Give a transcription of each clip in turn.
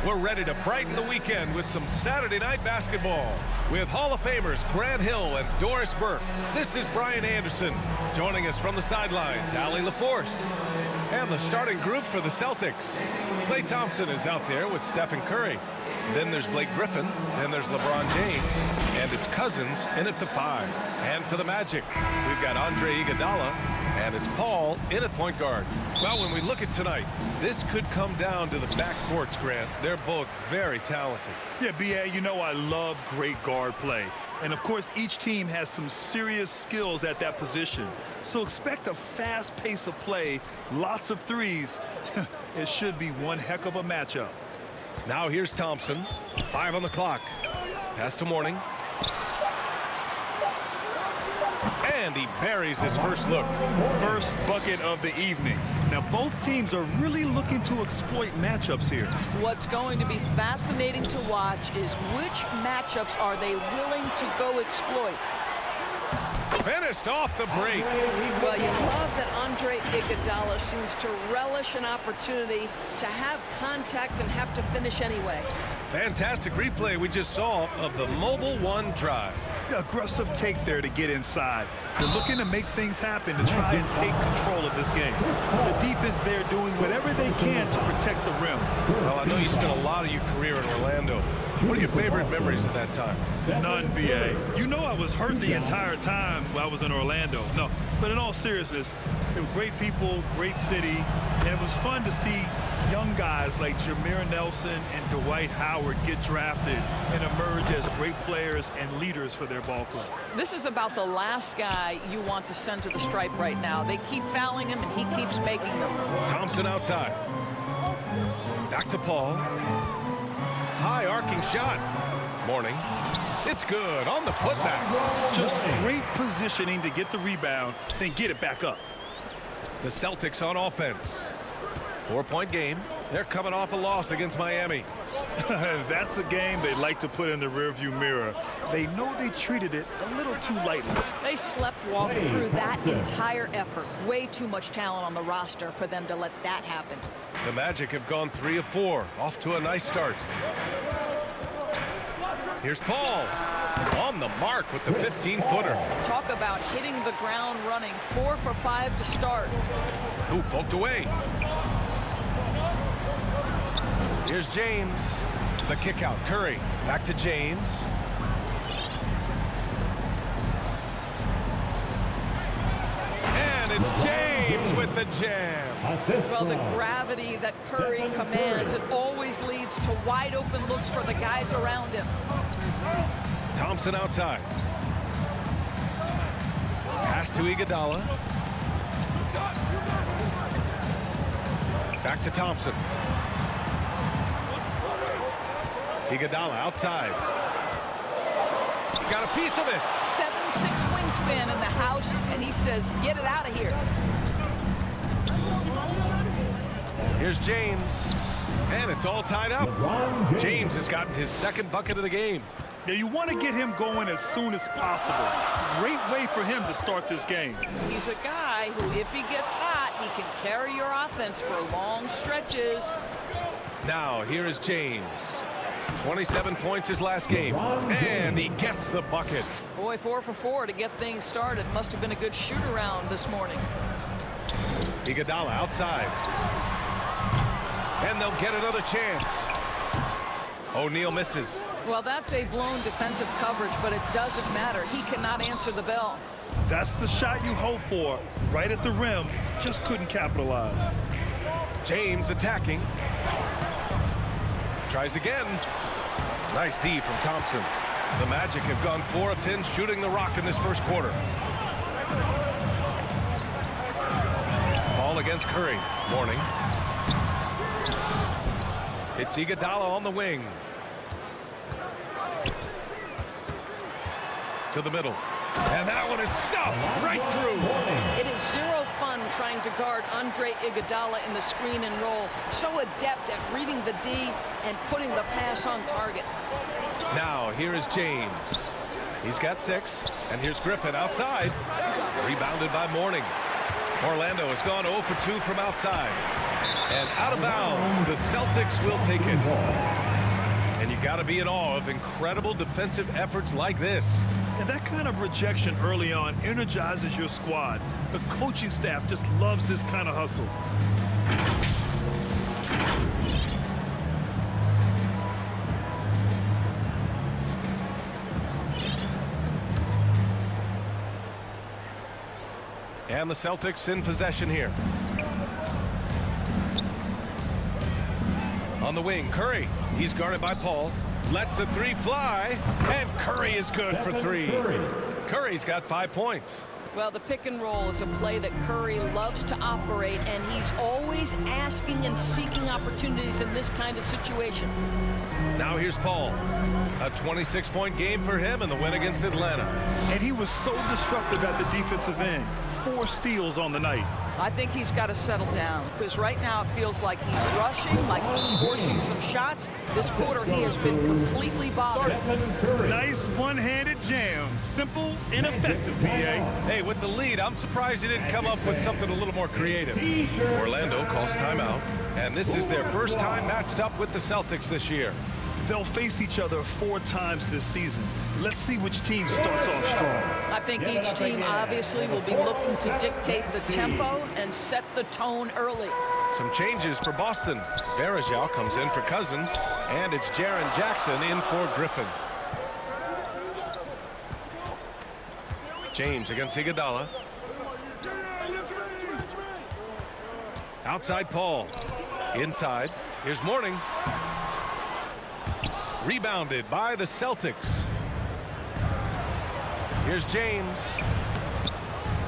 We're ready to brighten the weekend with some Saturday night basketball. With Hall of Famers Grant Hill and Doris Burke, this is Brian Anderson. Joining us from the sidelines, Allie LaForce. And the starting group for the Celtics. Klay Thompson is out there with Stephen Curry. Then there's Blake Griffin. Then there's LeBron James. And it's Cousins in at the 5. And for the Magic, we've got Andre Iguodala. And it's Paul in at point guard. Well, when we look at tonight, this could come down to the backcourts, Grant. They're both very talented. Yeah, B.A., you know I love great guard play. And, of course, each team has some serious skills at that position. So expect a fast pace of play, lots of threes. It should be one heck of a matchup. Now here's Thompson. 5 on the clock. Pass to Mourning. And he buries his first look. First bucket of the evening. Now, both teams are really looking to exploit matchups here. What's going to be fascinating to watch is which matchups are they willing to go exploit. Finished off the break. Well, you love that Andre Iguodala seems to relish an opportunity to have contact and have to finish anyway. Fantastic replay we just saw of the Mobile One drive. Aggressive take there to get inside. They're looking to make things happen to try and take control of this game. The defense there doing whatever they can to protect the rim. Well, I know you spent a lot of your career in Orlando. What are your favorite memories of that time? None, B.A. You know I was hurt the entire time while I was in Orlando. No, but in all seriousness, they were great people, great city, and it was fun to see young guys like Jameer Nelson and Dwight Howard get drafted and emerge as great players and leaders for their ball club. This is about the last guy you want to send to the stripe right now. They keep fouling him, and he keeps making them. Thompson outside. Back to Paul. High arcing shot. Mourning. It's good on the putback. Just great positioning to get the rebound, then get it back up. The Celtics on offense. 4-point game. They're coming off a loss against Miami. That's a game they'd like to put in the rearview mirror. They know they treated it a little too lightly. They sleepwalked through that entire effort. Way too much talent on the roster for them to let that happen. The Magic have gone 3 of 4. Off to a nice start. Here's Paul. On the mark with the 15-footer. Talk about hitting the ground running. 4 for 5 to start. Ooh, poked away. Here's James. The kick out. Curry. Back to James. And it's James with the jam. Well, the gravity that Curry commands, it always leads to wide open looks for the guys around him. Thompson outside. Pass to Iguodala. Back to Thompson. Iguodala outside. Got a piece of it. 7'6" wingspan in the house, and he says, get it out of here. Here's James. And it's all tied up. James has gotten his second bucket of the game. Yeah, you want to get him going as soon as possible. Great way for him to start this game. He's a guy who, if he gets hot, he can carry your offense for long stretches. Now, here is James. 27 points his last game. And he gets the bucket. Boy, 4 for 4 to get things started. Must have been a good shoot-around this morning. Iguodala outside. And they'll get another chance. O'Neal misses. Well, that's a blown defensive coverage, but it doesn't matter. He cannot answer the bell. That's the shot you hope for. Right at the rim. Just couldn't capitalize. James attacking. Tries again. Nice D from Thompson. The Magic have gone 4 of 10 shooting the rock in this first quarter. Ball against Curry. Mourning. It's Iguodala on the wing. To the middle. And that one is stuffed right through. It is zero fun trying to guard Andre Iguodala in the screen and roll. So adept at reading the D and putting the pass on target. Now, here is James. He's got 6. And here's Griffin outside. Rebounded by Mourning. Orlando has gone 0 for 2 from outside. And out of bounds, the Celtics will take it. got to be in awe of incredible defensive efforts like this. And that kind of rejection early on energizes your squad. The coaching staff just loves this kind of hustle. And the Celtics in possession here. On the wing, Curry. He's guarded by Paul. Lets the three fly. And Curry is good for three. Curry's got 5 points. Well, the pick and roll is a play that Curry loves to operate, and he's always asking and seeking opportunities in this kind of situation. Now here's Paul. A 26-point game for him in the win against Atlanta. And he was so disruptive at the defensive end. 4 steals on the night. I think he's got to settle down, because right now it feels like he's rushing, like he's forcing some shots. This quarter he has been completely bothered. Nice one-handed jam. Simple and effective, PA. Hey, with the lead, I'm surprised he didn't come up with something a little more creative. Orlando calls timeout, and this is their first time matched up with the Celtics this year. They'll face each other 4 times this season. Let's see which team starts off strong. I think each team obviously will be looking to dictate the tempo and set the tone early. Some changes for Boston. Varejao comes in for Cousins, and it's Jaren Jackson in for Griffin. James against Iguodala. Outside Paul. Inside. Here's Mourning. Rebounded by the Celtics. Here's James.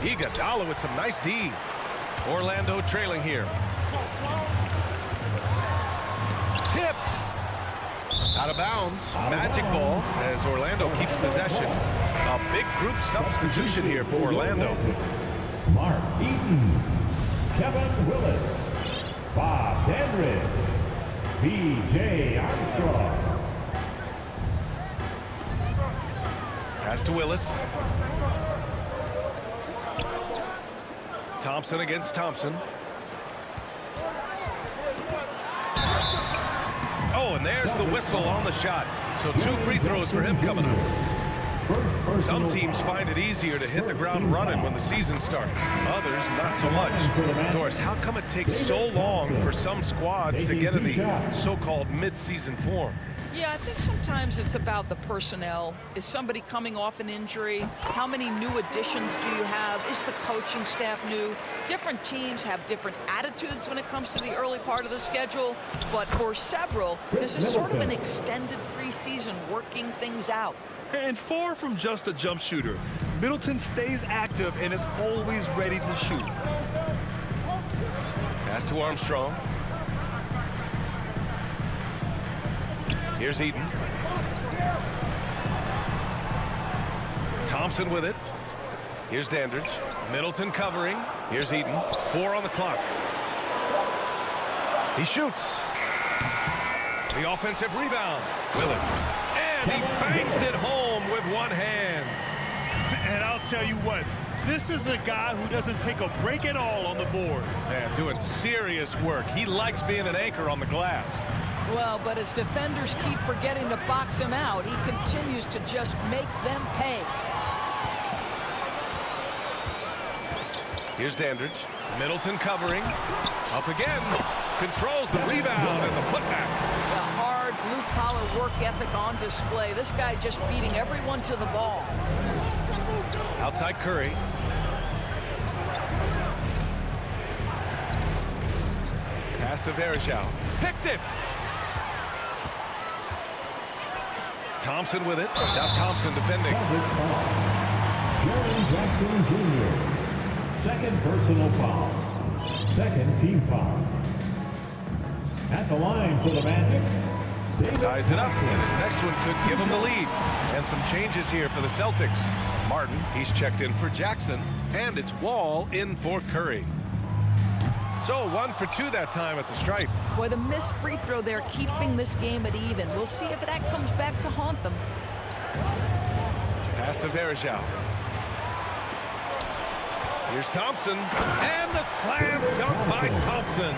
Iguodala with some nice D. Orlando trailing here. Tipped. Out of bounds. Magic ball as Orlando keeps possession. A big group substitution here for Orlando. Mark Eaton, Kevin Willis, Bob Dandridge, B.J. Armstrong. Pass to Willis. Thompson against Thompson. Oh, and there's the whistle on the shot. So 2 free throws for him coming up. Some teams find it easier to hit the ground running when the season starts. Others, not so much. Doris, how come it takes so long for some squads to get in the so-called mid-season form? Yeah, I think sometimes it's about the personnel. Is somebody coming off an injury? How many new additions do you have? Is the coaching staff new? Different teams have different attitudes when it comes to the early part of the schedule. But for several, this is sort of an extended preseason working things out. And far from just a jump shooter, Middleton stays active and is always ready to shoot. Pass to Armstrong. Here's Eaton. Thompson with it. Here's Dandridge. Middleton covering. Here's Eaton. 4 on the clock. He shoots. The offensive rebound. Willis. And he bangs it home with one hand. And I'll tell you what, this is a guy who doesn't take a break at all on the boards. Man, doing serious work. He likes being an anchor on the glass. Well, but as defenders keep forgetting to box him out, he continues to just make them pay. Here's Dandridge. Middleton covering. Up again. Controls the rebound and the putback. The hard blue-collar work ethic on display. This guy just beating everyone to the ball. Outside Curry. Pass to Varejao. Picked it. Thompson with it. Now Thompson defending. Jaren Jackson Jr. Second personal foul. Second team foul. At the line for the Magic. Ties it up, and his next one could give him the lead. And some changes here for the Celtics. Martin, he's checked in for Jackson, and it's Wall in for Curry. So 1 for 2 that time at the stripe. Boy, the missed free throw there keeping this game at even. We'll see if that comes back to haunt them. Pass to Varejao. Here's Thompson, and the slam dunk by Thompson.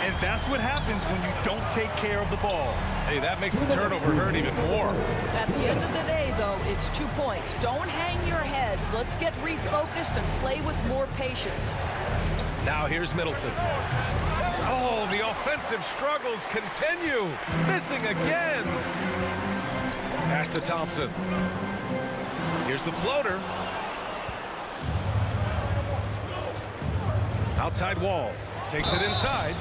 And that's what happens when you don't take care of the ball. Hey, that makes the turnover hurt even more. At the end of the day, though, it's 2 points. Don't hang your heads. Let's get refocused and play with more patience. Now here's Middleton. Oh, the offensive struggles continue. Missing again. Pass to Thompson. Here's the floater. Outside Wall. Takes it inside.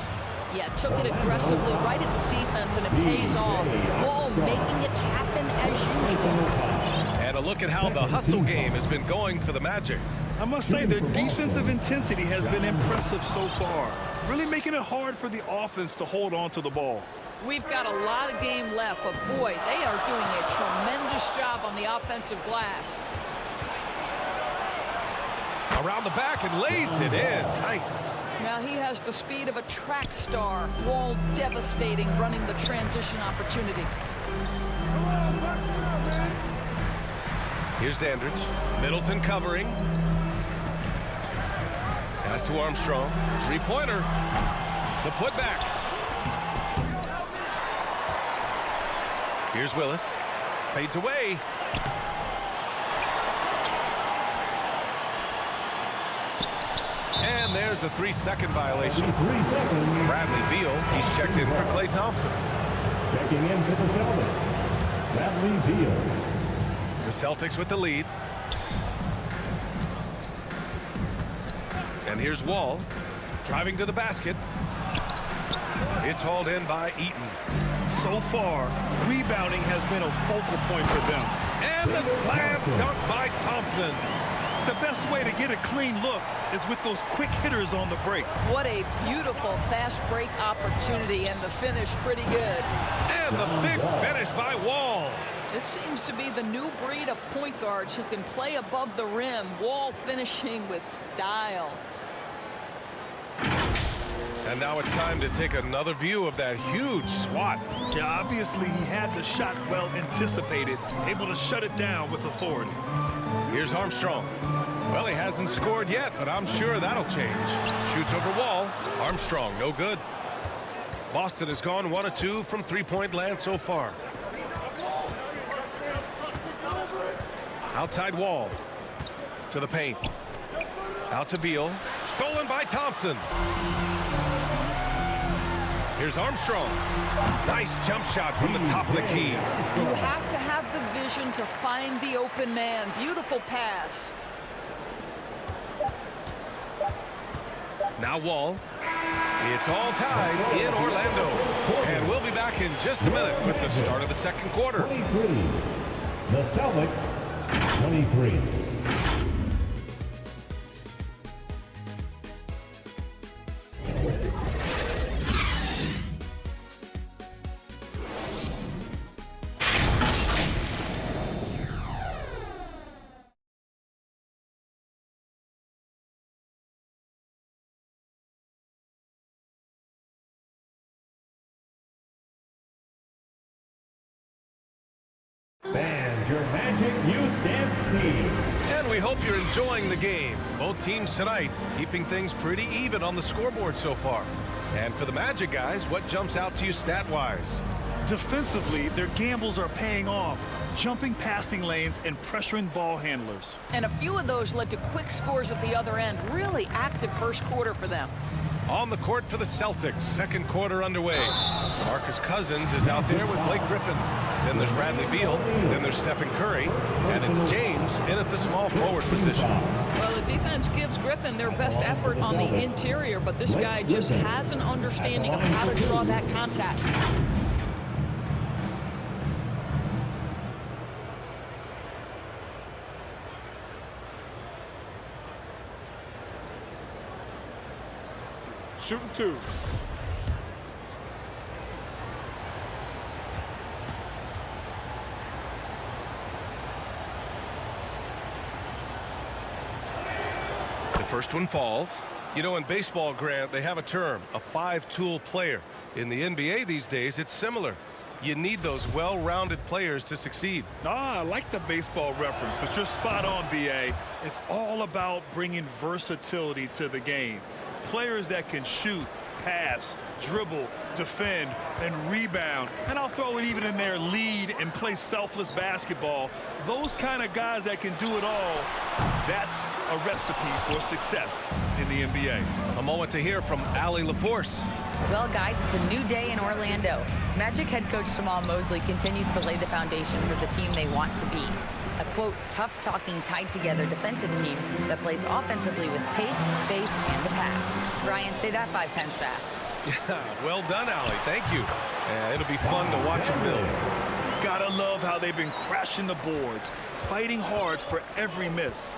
Yeah, took it aggressively right at the defense, and it pays off. Wall making it happen as usual. And a look at how the hustle game has been going for the Magic. I must say their defensive intensity has been impressive so far. Really making it hard for the offense to hold on to the ball. We've got a lot of game left, but boy, they are doing a tremendous job on the offensive glass. Around the back and lays it in. Nice. Now he has the speed of a track star. Wall devastating, running the transition opportunity. Here's Dandridge. Middleton covering. Pass to Armstrong. Three-pointer. The putback. Here's Willis. Fades away. And there's a 3-second violation. 3 seconds. Bradley Beal, he's checked in for Klay Thompson. Checking in for the Celtics. Bradley Beal. The Celtics with the lead. And here's Wall, driving to the basket. It's hauled in by Eaton. So far, rebounding has been a focal point for them. And the slam dunk by Thompson. The best way to get a clean look is with those quick hitters on the break. What a beautiful fast break opportunity, and the finish pretty good. And the big finish by Wall. This seems to be the new breed of point guards who can play above the rim. Wall finishing with style. And now it's time to take another view of that huge swat. Yeah, obviously he had the shot well anticipated, able to shut it down with authority. Here's Armstrong. Well, he hasn't scored yet, but I'm sure that'll change. Shoots over Wall. Armstrong, no good. Boston has gone 1 of 2 from three-point land so far. Outside Wall. To the paint. Out to Beal. Stolen by Thompson. Here's Armstrong. Nice jump shot from the top of the key. You have to have the vision to find the open man. Beautiful pass. Now Wall. It's all tied in Orlando. And we'll be back in just a minute with the start of the second quarter. 23. The Celtics, 23. And your Magic Youth Dance Team. And we hope you're enjoying the game. Both teams tonight keeping things pretty even on the scoreboard so far. And for the Magic guys, what jumps out to you stat-wise? Defensively, their gambles are paying off, jumping passing lanes and pressuring ball handlers. And a few of those led to quick scores at the other end. Really active first quarter for them. On the court for the Celtics, second quarter underway. Marcus Cousins is out there with Blake Griffin. Then there's Bradley Beal. Then there's Stephen Curry. And it's James in at the small forward position. Well, the defense gives Griffin their best effort on the interior, but this guy just has an understanding of how to draw that contact. Shooting two. The first one falls. You know, in baseball, Grant, they have a term, a five-tool player. In the NBA these days, it's similar. You need those well-rounded players to succeed. I like the baseball reference, but you're spot on, B.A. It's all about bringing versatility to the game. Players that can shoot, pass, dribble, defend, and rebound. And I'll throw it even in there, lead and play selfless basketball. Those kind of guys that can do it all, that's a recipe for success in the NBA. A moment to hear from Allie LaForce. Well, guys, it's a new day in Orlando. Magic head coach Jamal Mosley continues to lay the foundation for the team they want to be. A, quote, tough-talking, tied-together defensive team that plays offensively with pace, space, and the pass. Brian, say that 5 times fast. Yeah, well done, Allie. Thank you. It'll be fun to watch them build. Gotta love how they've been crashing the boards, fighting hard for every miss.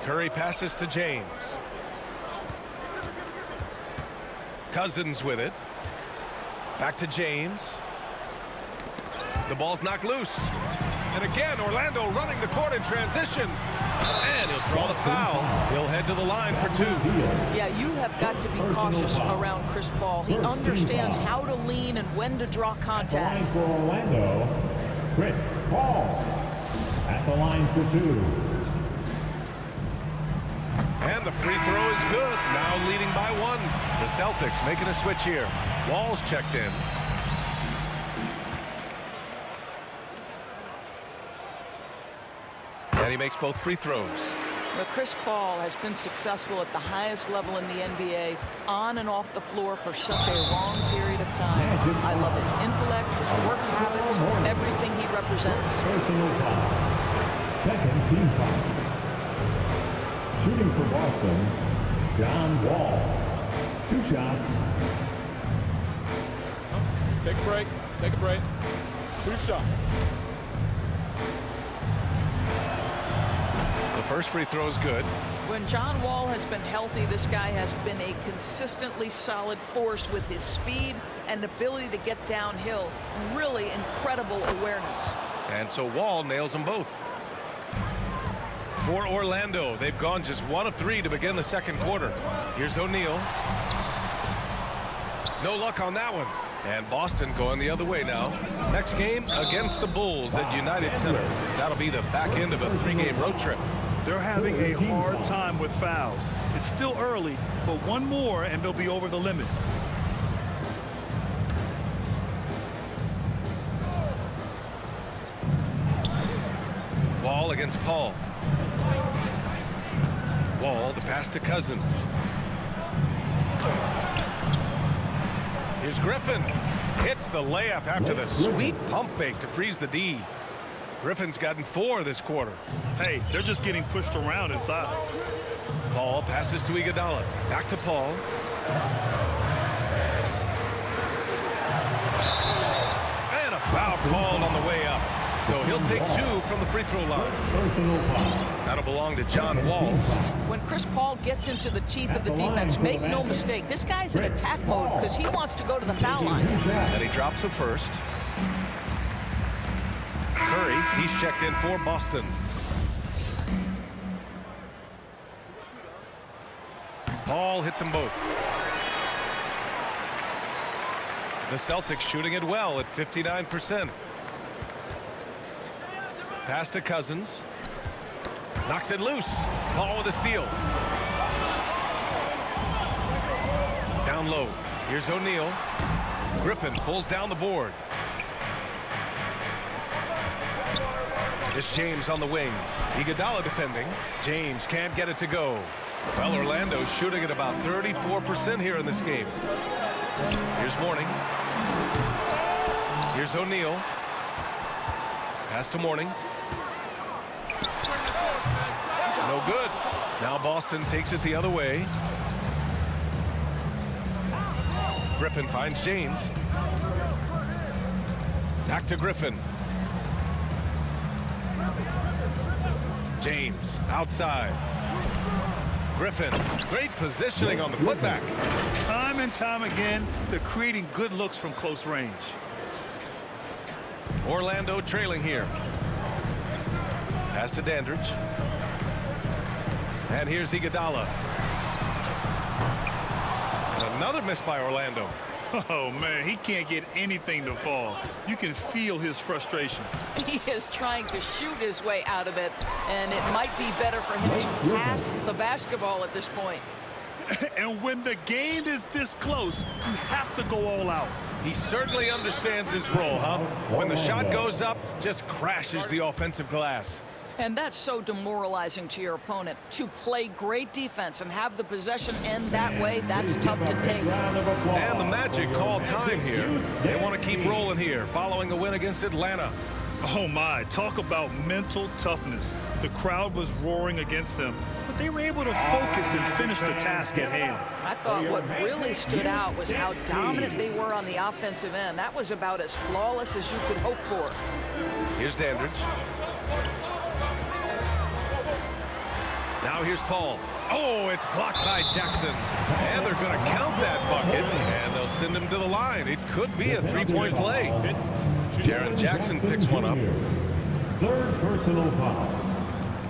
Curry passes to James. Cousins with it. Back to James. The ball's knocked loose. And again, Orlando running the court in transition. And he'll draw the foul. He'll head to the line for 2. Yeah, you have got to be cautious around Chris Paul. He understands how to lean and when to draw contact. For Orlando, Chris Paul at the line for 2. And the free throw is good. Now leading by 1. The Celtics making a switch here. Wall's checked in. And he makes both free throws. But Chris Paul has been successful at the highest level in the NBA, on and off the floor for such a long period of time. I love his intellect, his work habits, everything he represents. Personal foul. Second team foul. Shooting for Boston, John Wall. 2 shots. Take a break. Take a break. 2 shots. The first free throw is good. When John Wall has been healthy, this guy has been a consistently solid force with his speed and ability to get downhill. Really incredible awareness. And so Wall nails them both. For Orlando, they've gone just 1 of 3 to begin the second quarter. Here's O'Neal. No luck on that one. And Boston going the other way now. Next game against the Bulls at United Center. That'll be the back end of a 3-game road trip. They're having a hard time with fouls. It's still early, but 1 more and they'll be over the limit. Wall against Paul. Wall, the pass to Cousins. Here's Griffin. Hits the layup after the sweet pump fake to freeze the D. Griffin's gotten 4 this quarter. Hey, they're just getting pushed around inside. Paul passes to Iguodala. Back to Paul. And a foul called on the way up. So he'll take 2 from the free throw line. That'll belong to John Wall. When Chris Paul gets into the teeth of the defense, make no mistake, this guy's in attack mode because he wants to go to the foul line. And he drops it first. Curry, he's checked in for Boston. Paul hits them both. The Celtics shooting it well at 59%. Pass to Cousins. Knocks it loose. Paul with a steal. Down low. Here's O'Neal. Griffin pulls down the board. It's James on the wing. Iguodala defending. James can't get it to go. Well, Orlando's shooting at about 34% here in this game. Here's Mourning. Here's O'Neal. Pass to Mourning. No good. Now Boston takes it the other way. Griffin finds James. Back to Griffin. James outside. Griffin, great positioning on the putback. Time and time again, they're creating good looks from close range. Orlando trailing here. Pass to Dandridge. And here's Iguodala. And another miss by Orlando. Oh, man, he can't get anything to fall. You can feel his frustration. He is trying to shoot his way out of it, and it might be better for him to pass the basketball at this point. And when the game is this close, you have to go all out. He certainly understands his role, huh? When the shot goes up, just crashes the offensive glass. And that's so demoralizing to your opponent. To play great defense and have the possession end that way, that's tough to take. And the Magic call time here. They want to keep rolling here following the win against Atlanta. Oh my, talk about mental toughness. The crowd was roaring against them, but they were able to focus and finish the task at hand. I thought what really stood out was how dominant they were on the offensive end. That was about as flawless as you could hope for. Here's Dandridge. Now here's Paul. Oh, it's blocked by Jackson. And they're going to count that bucket, and they'll send him to the line. It could be a three-point play. Jaren Jackson picks one up. Third personal foul.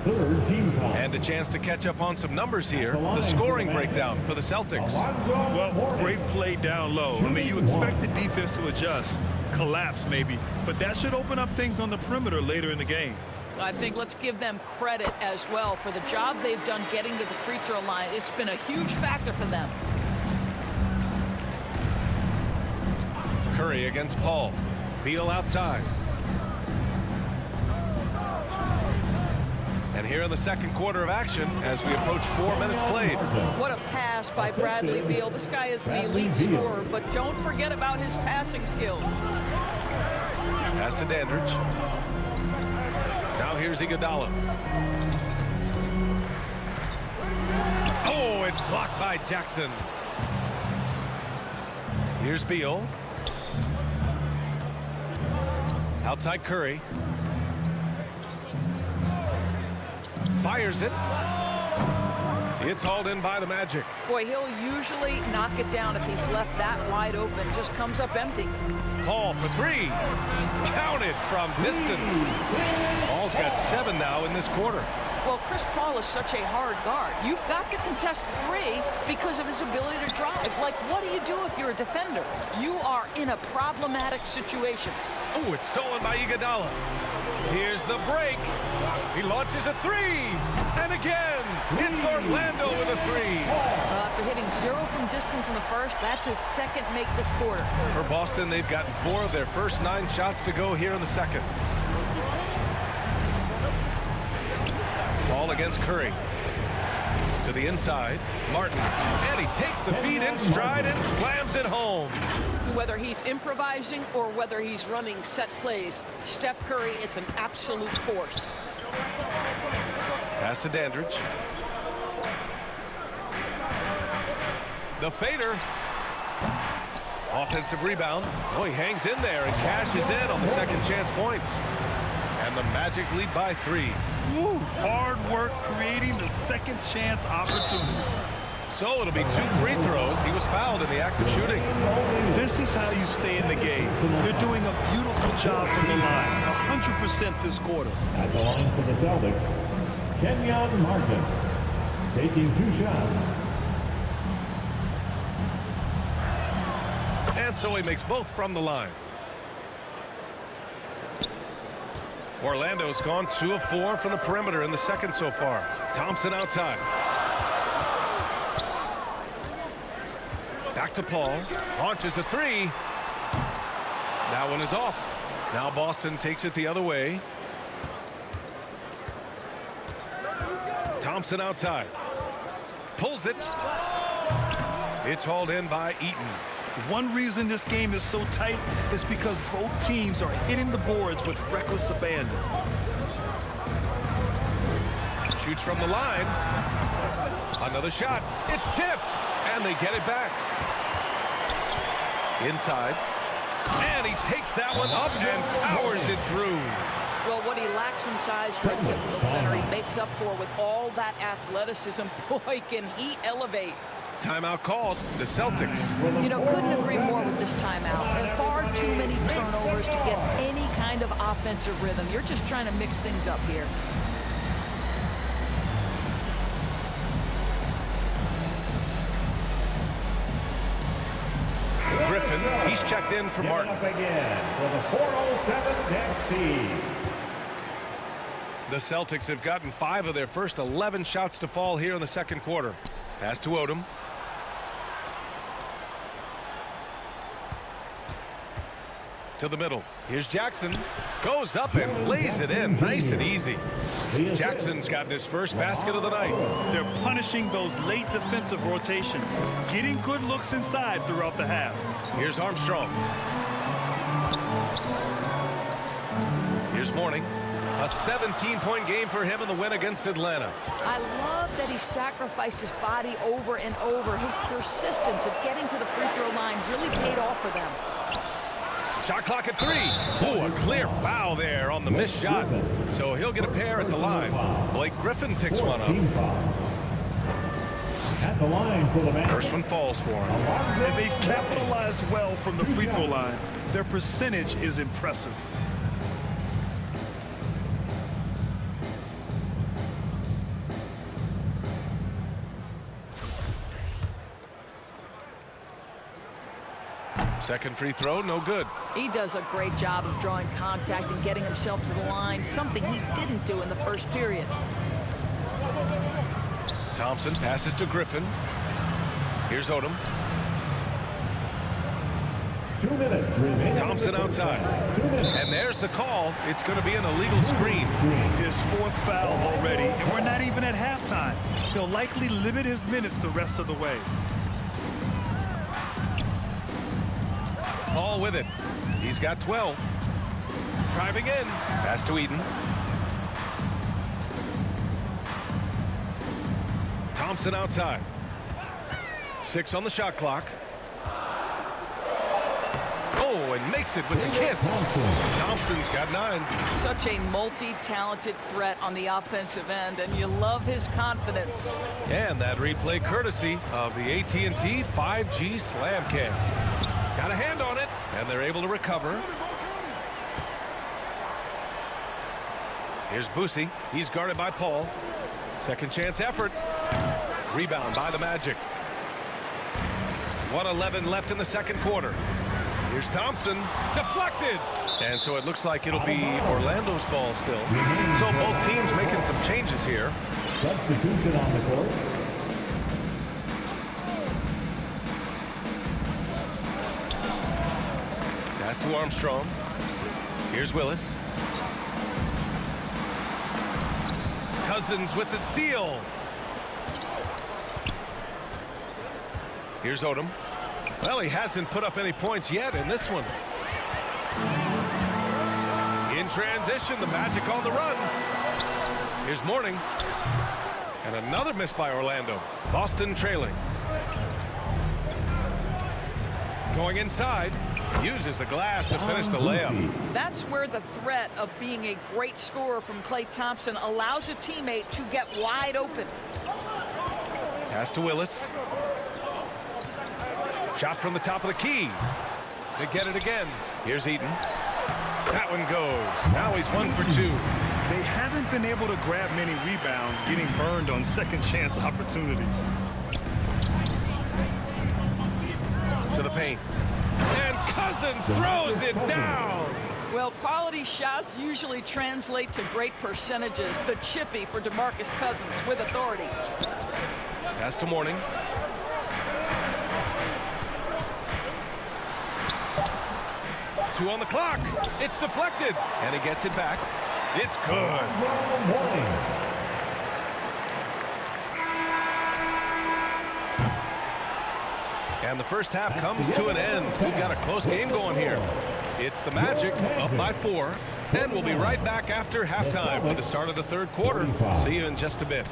Third team foul. And a chance to catch up on some numbers here. The scoring breakdown for the Celtics. Well, great play down low. I mean, you expect the defense to adjust, collapse maybe, but that should open up things on the perimeter later in the game. I think let's give them credit as well for the job they've done getting to the free throw line. It's been a huge factor for them. Curry against Paul. Beal outside. And here in the second quarter of action as we approach 4 minutes played. What a pass by Bradley Beal. This guy is an elite scorer, but don't forget about his passing skills. Pass to Dandridge. Now here's Iguodala. Oh, it's blocked by Jackson. Here's Beal. Outside Curry. Fires it. It's hauled in by the Magic. Boy, he'll usually knock it down if he's left that wide open. Just comes up empty. Paul for three. Counted from distance. Paul's got 7 now in this quarter. Well, Chris Paul is such a hard guard. You've got to contest the three because of his ability to drive. Like, what do you do if you're a defender? You are in a problematic situation. Oh, it's stolen by Iguodala. Here's the break. He launches a three. And again, it's Orlando with a three. After hitting 0 from distance in the first, that's his second make this quarter. For Boston, they've gotten 4 of their first 9 shots to go here in the second. Ball against Curry. To the inside, Martin. And he takes the feed in stride and slams it home. Whether he's improvising or whether he's running set plays, Steph Curry is an absolute force. Pass to Dandridge. The fader. Offensive rebound. Oh, he hangs in there and cashes in on the second chance points. And the Magic lead by 3. Woo, hard work creating the second chance opportunity. So it'll be 2 free throws. He was fouled in the act of shooting. This is how you stay in the game. They're doing a beautiful job from the line. 100% this quarter. At the line for the Celtics, Kenyon Martin. Taking 2 shots. And so he makes both from the line. Orlando's gone 2 of 4 from the perimeter in the second so far. Thompson outside. Back to Paul. Launches a 3. That one is off. Now Boston takes it the other way. Thompson outside. Pulls it. It's hauled in by Eaton. One reason this game is so tight is because both teams are hitting the boards with reckless abandon. Shoots from the line. Another shot. It's tipped. And they get it back. Inside. And he takes that one up and powers it through. Well, what he lacks in size for a typical center, he makes up for with all that athleticism. Boy, can he elevate. Timeout called. The Celtics. You know, couldn't agree more with this timeout. And far too many turnovers to get any kind of offensive rhythm. You're just trying to mix things up here. Griffin, he's checked in for Martin. Up again for the 407 next team. The Celtics have gotten 5 of their first 11 shots to fall here in the second quarter. Pass to Odom. To the middle. Here's Jackson. Goes up and lays it in. Nice and easy. Jackson's gotten his first basket of the night. They're punishing those late defensive rotations, getting good looks inside throughout the half. Here's Armstrong. Here's Mourning. A 17-point game for him in the win against Atlanta. I love that he sacrificed his body over and over. His persistence at getting to the free throw line really paid off for them. Shot clock at 3. Oh, a clear foul there on the missed shot. So he'll get a pair at the line. Blake Griffin picks one up. At the line for the Magic. First one falls for him. And they've capitalized well from the free throw line. Their percentage is impressive. Second free throw, no good. He does a great job of drawing contact and getting himself to the line, something he didn't do in the first period. Thompson passes to Griffin. Here's Odom. 2 minutes remaining. Thompson outside. 2 minutes. And there's the call. It's going to be an illegal screen. His 4th foul already, and we're not even at halftime. He'll likely limit his minutes the rest of the way. Paul with it. He's got 12. Driving in. Pass to Eaton. Thompson outside. 6 on the shot clock. Oh, and makes it with the kiss. Thompson's got 9. Such a multi-talented threat on the offensive end, and you love his confidence. And that replay courtesy of the AT&T 5G Slam Cam. Got a hand on it, and they're able to recover. Here's Boosie. He's guarded by Paul. Second chance effort. Rebound by the Magic. 1:11 left in the second quarter. Here's Thompson. Deflected. And so it looks like it'll be Orlando's ball still. So both teams making some changes here. Substitution on the court. Pass to Armstrong. Here's Willis. Cousins with the steal. Here's Odom. Well, he hasn't put up any points yet in this one. In transition, the Magic on the run. Here's Mourning. And another miss by Orlando. Boston trailing. Going inside. Uses the glass to finish the layup. That's where the threat of being a great scorer from Klay Thompson allows a teammate to get wide open. Pass to Willis. Shot from the top of the key. They get it again. Here's Eaton. That one goes. Now he's 1 for 2. They haven't been able to grab many rebounds, getting burned on second chance opportunities. To the paint. And Cousins throws it down. Well, quality shots usually translate to great percentages. The chippy for DeMarcus Cousins with authority. Pass to Mourning. Two on the clock. It's deflected. And he gets it back. It's good. And the first half comes to an end. We've got a close game going here. It's the Magic up by 4. And we'll be right back after halftime for the start of the third quarter. See you in just a bit.